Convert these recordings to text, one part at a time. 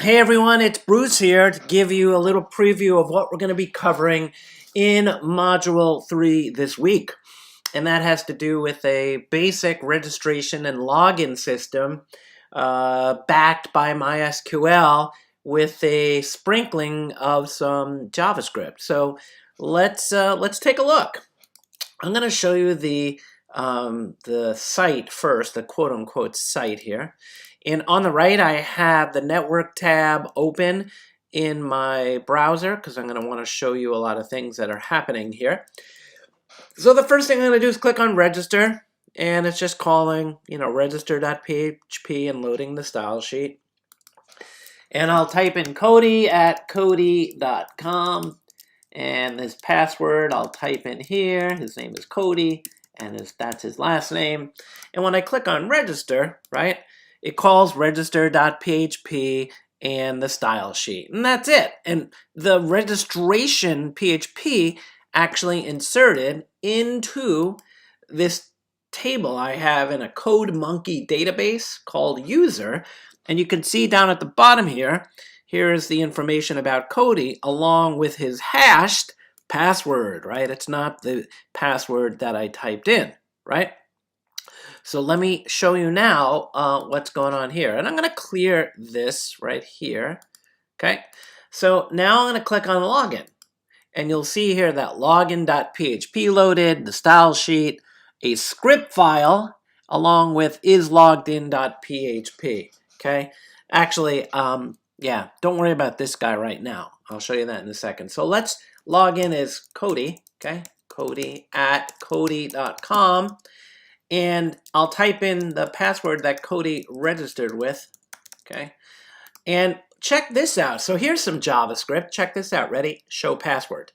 Hey everyone, it's Bruce here to give you a little preview of what we're going to be covering in Module 3 this week. And that has to do with a basic registration and login system backed by MySQL with a sprinkling of some JavaScript. So let's take a look. I'm going to show you the site first, the quote-unquote site here. And on the right, I have the network tab open in my browser because I'm going to want to show you a lot of things that are happening here. So the first thing I'm going to do is click on register, and it's just calling, register.php and loading the style sheet. And I'll type in Cody at cody.com, and his password I'll type in here. His name is Cody, and that's his last name. And when I click on register, right, it calls register.php and the style sheet, and that's it. And the registration PHP actually inserted into this table I have in a CodeMonkey database called user. And you can see down at the bottom here, here's the information about Cody along with his hashed password, right? It's not the password that I typed in, right? So let me show you now what's going on here. And I'm going to clear this right here, okay? So now I'm going to click on login. And you'll see here that login.php loaded, the style sheet, a script file, along with isloggedin.php, okay? Actually, yeah, don't worry about this guy right now. I'll show you that in a second. So let's log in as Cody, okay? Cody at cody.com. And I'll type in the password that Cody registered with, okay? And check this out. So here's some JavaScript. Check this out. Ready? Show password.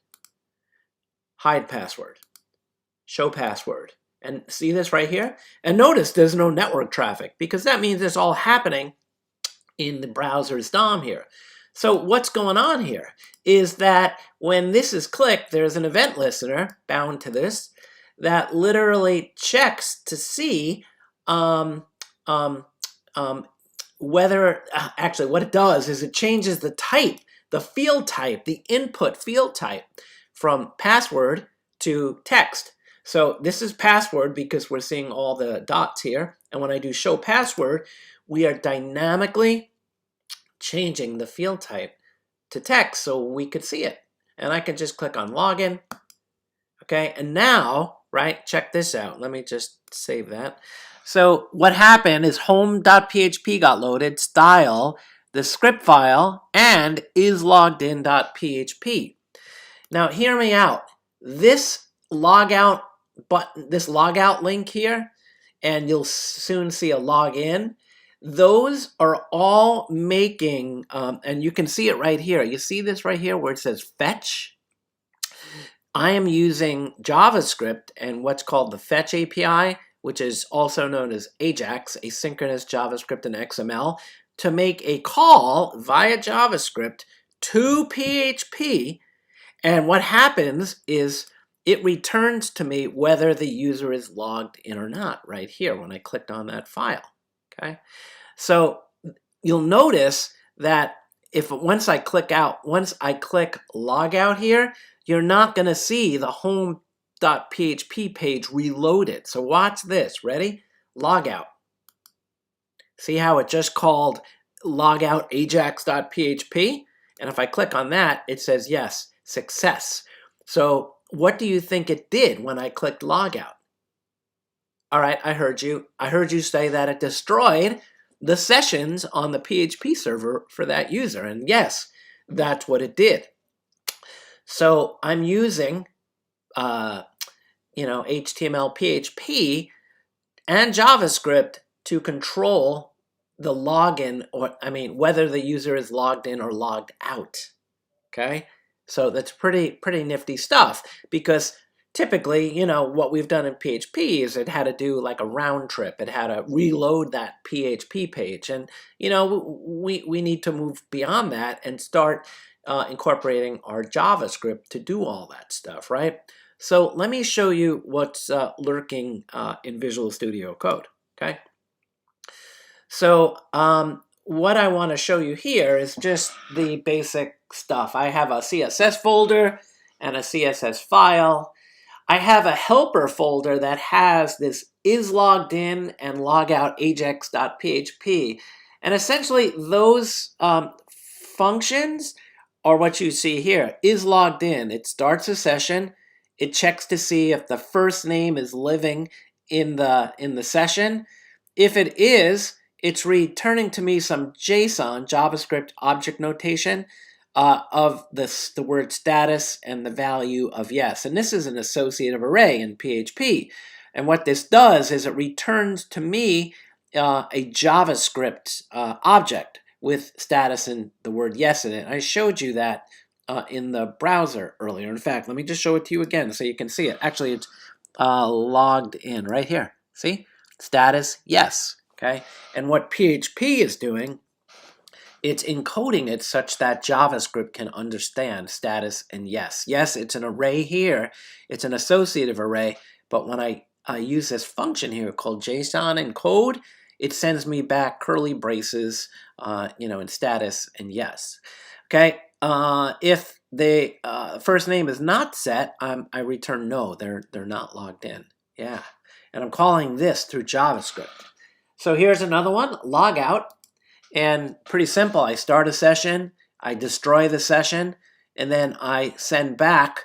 Hide password. Show password. And see this right here? And notice there's no network traffic because that means it's all happening in the browser's DOM here. So what's going on here is that when this is clicked, there's an event listener bound to this that literally checks to see whether, actually what it does is it changes the type, the field type, the input field type from password to text. So this is password because we're seeing all the dots here. And when I do show password, we are dynamically changing the field type to text so we could see it. And I can just click on login. Okay, and now, right, check this out. Let me just save that. So what happened is home.php got loaded, style, the script file, and isloggedin.php. Now, hear me out. This logout button, this logout link here, and you'll soon see a login. Those are all making, and you can see it right here. You see this right here where it says fetch? I am using JavaScript and what's called the Fetch API, which is also known as AJAX, asynchronous JavaScript and XML, to make a call via JavaScript to PHP. And what happens is it returns to me whether the user is logged in or not right here when I clicked on that file. Okay, so you'll notice that once I click log out here, you're not going to see the home.php page reloaded. So watch this. Ready? Log out. See how it just called logout ajax.php? And if I click on that, it says yes, success. So what do you think it did when I clicked logout? All right, I heard you. I heard you say that it destroyed the sessions on the PHP server for that user. And yes, that's what it did. So I'm using, HTML, PHP, and JavaScript to control the login, whether the user is logged in or logged out. Okay, so that's pretty nifty stuff because typically, what we've done in PHP is it had to do like a round trip. It had to reload that PHP page, and we need to move beyond that and start incorporating our JavaScript to do all that stuff, right? So let me show you what's lurking in Visual Studio Code, okay? So what I want to show you here is just the basic stuff. I have a CSS folder and a CSS file. I have a helper folder that has this is logged in and logout ajax.php. And essentially those functions are what you see here. Is logged in. It starts a session. It checks to see if the first name is living in the session. If it is, it's returning to me some JSON, JavaScript object notation, of the word status and the value of yes. And this is an associative array in PHP. And what this does is it returns to me a JavaScript object with status and the word yes in it. I showed you that in the browser earlier. In fact, let me just show it to you again so you can see it. Actually, it's logged in right here. See? Status, yes. Okay? And what PHP is doing, it's encoding it such that JavaScript can understand status and yes. Yes, it's an array here. It's an associative array. But when I use this function here called JSON encode, it sends me back curly braces, in status and yes. Okay? If the first name is not set, I return no. They're not logged in. Yeah. And I'm calling this through JavaScript. So here's another one, logout. And pretty simple. I start a session, I destroy the session, and then I send back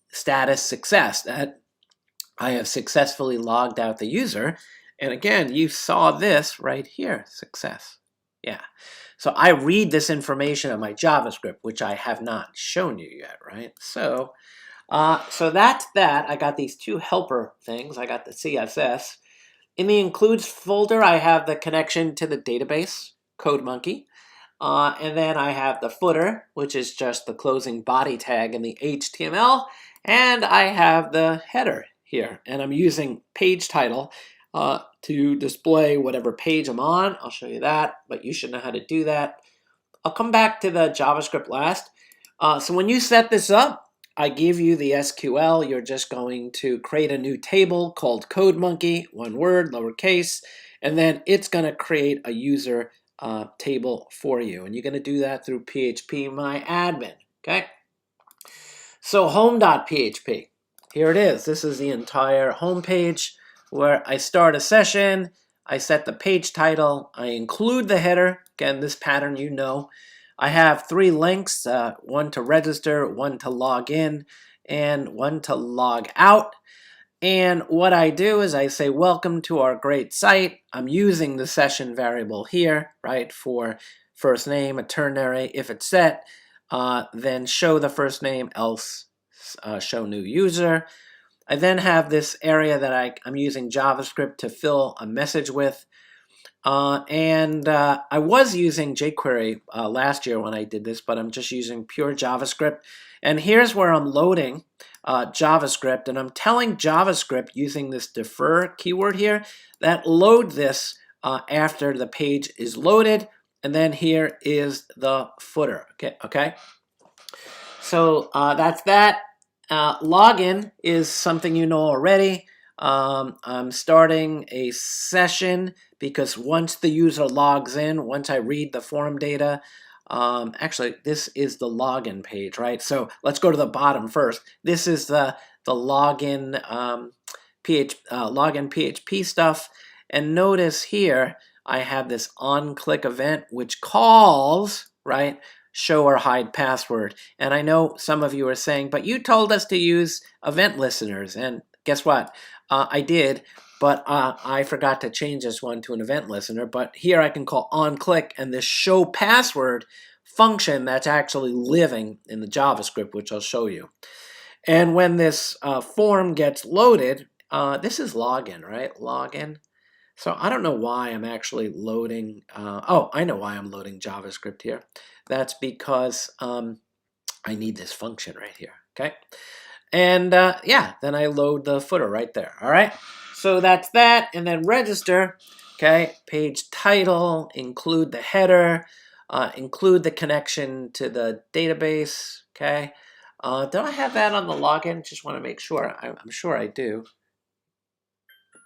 status success, that I have successfully logged out the user. And again, you saw this right here, success. Yeah. So I read this information in my JavaScript, which I have not shown you yet, right? So that's that. I got these two helper things. I got the CSS. In the includes folder, I have the connection to the database, CodeMonkey. And then I have the footer, which is just the closing body tag in the HTML. And I have the header here. And I'm using page title to display whatever page I'm on. I'll show you that, but you should know how to do that. I'll come back to the JavaScript last. So when you set this up, I give you the SQL. You're just going to create a new table called CodeMonkey, one word, lowercase, and then it's going to create a user table for you. And you're going to do that through phpMyAdmin, okay? So home.php, here it is. This is the entire home page where I start a session, I set the page title, I include the header. Again, this pattern you know. I have 3 links, one to register, one to log in, and one to log out. And what I do is I say, welcome to our great site. I'm using the session variable here, right, for first name, a ternary. If it's set, then show the first name, else show new user. I then have this area that I'm using JavaScript to fill a message with. I was using jQuery last year when I did this, but I'm just using pure JavaScript. And here's where I'm loading JavaScript, and I'm telling JavaScript using this defer keyword here that load this after the page is loaded, and then here is the footer. Okay. So that's that. Login is something you know already. I'm starting a session because once the user logs in, once I read the form data, actually this is the login page, right? So let's go to the bottom first. This is the login login PHP stuff, and notice here I have this on-click event which calls, right, show or hide password. And I know some of you are saying, but you told us to use event listeners, and guess what? I did, but I forgot to change this one to an event listener. But here I can call onClick, and this show password function that's actually living in the JavaScript, which I'll show you. And when this form gets loaded, this is login, right? Login. So I don't know why I'm actually loading. Oh, I know why I'm loading JavaScript here. That's because I need this function right here. Okay. And yeah, then I load the footer right there. All right. So that's that. And then register. Okay. Page title, include the header, include the connection to the database. Okay. Do I have that on the login? Just want to make sure. I'm sure I do.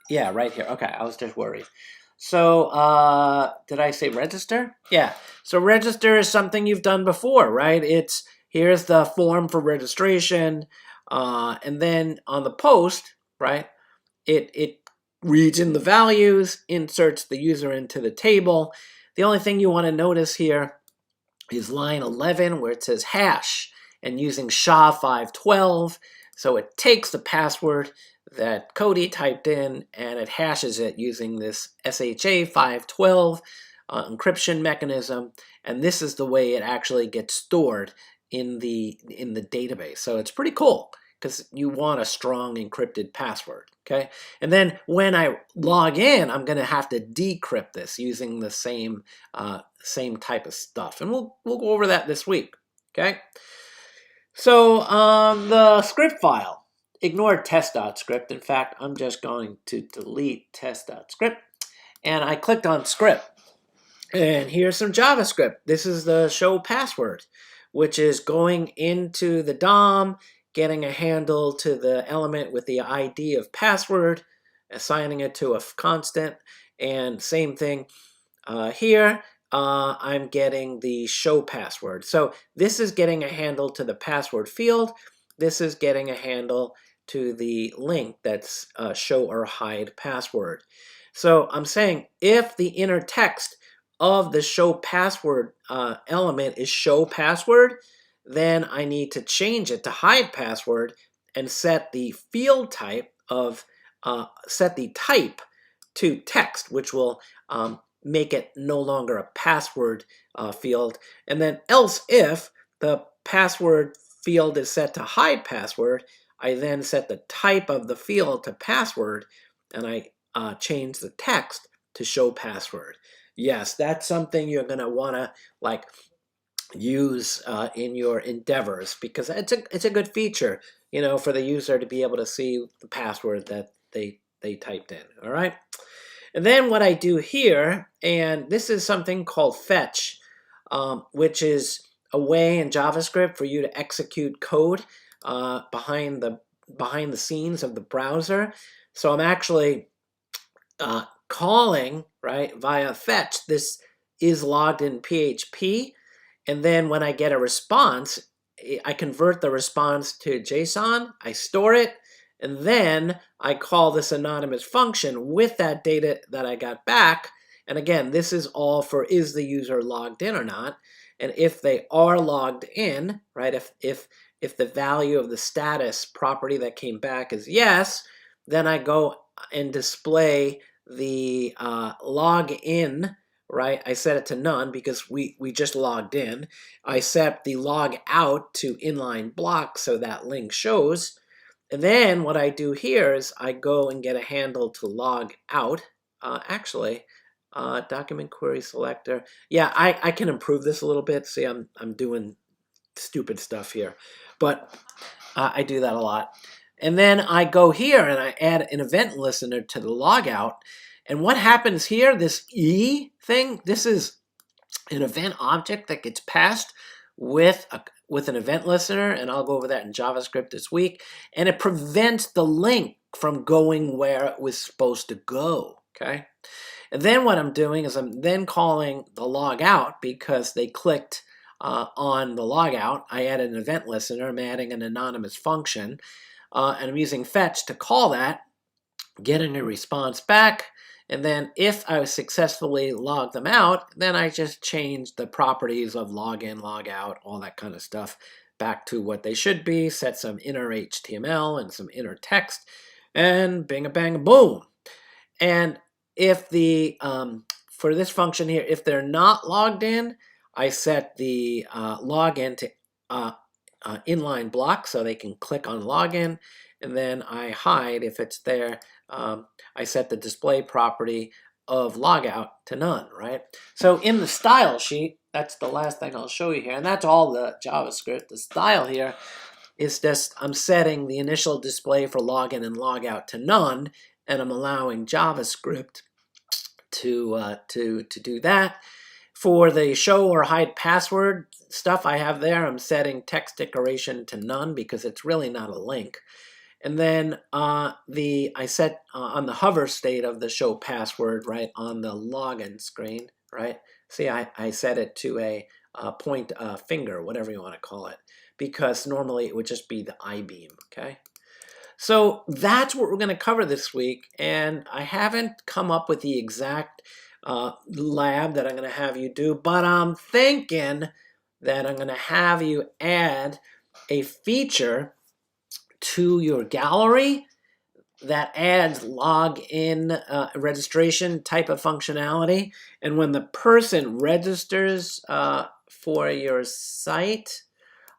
Yeah, right here. Okay, I was just worried. So did I say register? Yeah. So register is something you've done before, right? Here's the form for registration, and then on the post, right? It reads in the values, inserts the user into the table. The only thing you want to notice here is line 11 where it says hash and using SHA-512. So it takes the password that Cody typed in and it hashes it using this SHA-512 encryption mechanism. And this is the way it actually gets stored in the database. So it's pretty cool because you want a strong encrypted password, okay? And then when I log in, I'm going to have to decrypt this using the same type of stuff. And we'll go over that this week, okay? So the script file, ignore test.script. In fact, I'm just going to delete test.script. And I clicked on script. And here's some JavaScript. This is the show password, which is going into the DOM, getting a handle to the element with the ID of password, assigning it to a constant, and same thing here. I'm getting the show password. So this is getting a handle to the password field. This is getting a handle to the link that's show or hide password. So I'm saying if the inner text of the show password element is show password, then I need to change it to hide password and set the field type set the type to text, which will make it no longer a password field. And then else if the password field is set to hide password, I then set the type of the field to password and I change the text to show password. Yes, that's something you're going to want to like use in your endeavors because it's a good feature, you know, for the user to be able to see the password that they typed in. All right. And then what I do here, and this is something called fetch, which is a way in JavaScript for you to execute code behind the scenes of the browser. So I'm actually calling, right, via fetch. This is logged in PHP. And then when I get a response, I convert the response to JSON, I store it, and then I call this anonymous function with that data that I got back. And again, this is all for is the user logged in or not. And if they are logged in, right, if the value of the status property that came back is yes, then I go and display the log in, right? I set it to none because we just logged in. I set the log out to inline block so that link shows. And then what I do here is I go and get a handle to log out. Document query selector. Yeah, I can improve this a little bit. See, I'm doing stupid stuff here, but I do that a lot. And then I go here and I add an event listener to the logout. And what happens here, this E thing, this is an event object that gets passed with an event listener, and I'll go over that in JavaScript this week, and it prevents the link from going where it was supposed to go, okay? And then what I'm doing is I'm then calling the logout because they clicked on the logout. I added an event listener, I'm adding an anonymous function, and I'm using fetch to call that, getting a response back, and then if I successfully log them out, then I just change the properties of login, logout, all that kind of stuff back to what they should be, set some inner HTML and some inner text, and bing a bang boom. And if the for this function here, if they're not logged in, I set the login to inline block so they can click on login, and then I hide if it's there. I set the display property of logout to none, right? So in the style sheet, that's the last thing I'll show you here, and that's all the JavaScript. The style here is just I'm setting the initial display for login and logout to none, and I'm allowing JavaScript to do that. For the show or hide password stuff I have there, I'm setting text decoration to none because it's really not a link. And then I set on the hover state of the show password, right, on the login screen, right? See, I set it to a point finger, whatever you want to call it, because normally it would just be the I-beam, okay? So that's what we're going to cover this week, and I haven't come up with the exact lab that I'm going to have you do, but I'm thinking that I'm going to have you add a feature to your gallery that adds login registration type of functionality. And when the person registers for your site,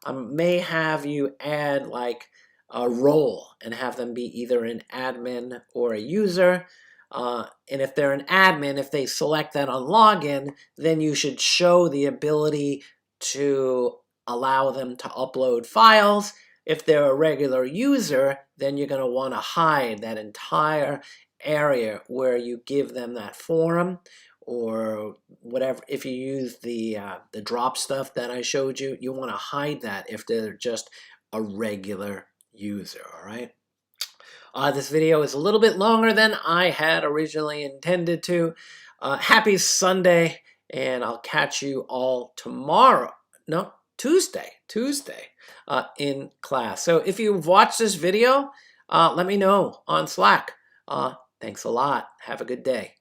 I may have you add like a role and have them be either an admin or a user. And if they're an admin, if they select that on login, then you should show the ability to allow them to upload files. If they're a regular user, then you're going to want to hide that entire area where you give them that forum or whatever. If you use the drop stuff that I showed you, you want to hide that if they're just a regular user, all right? This video is a little bit longer than I had originally intended to. Happy Sunday, and I'll catch you all tomorrow. No, Tuesday in class. So if you've watched this video, let me know on Slack. Thanks a lot. Have a good day.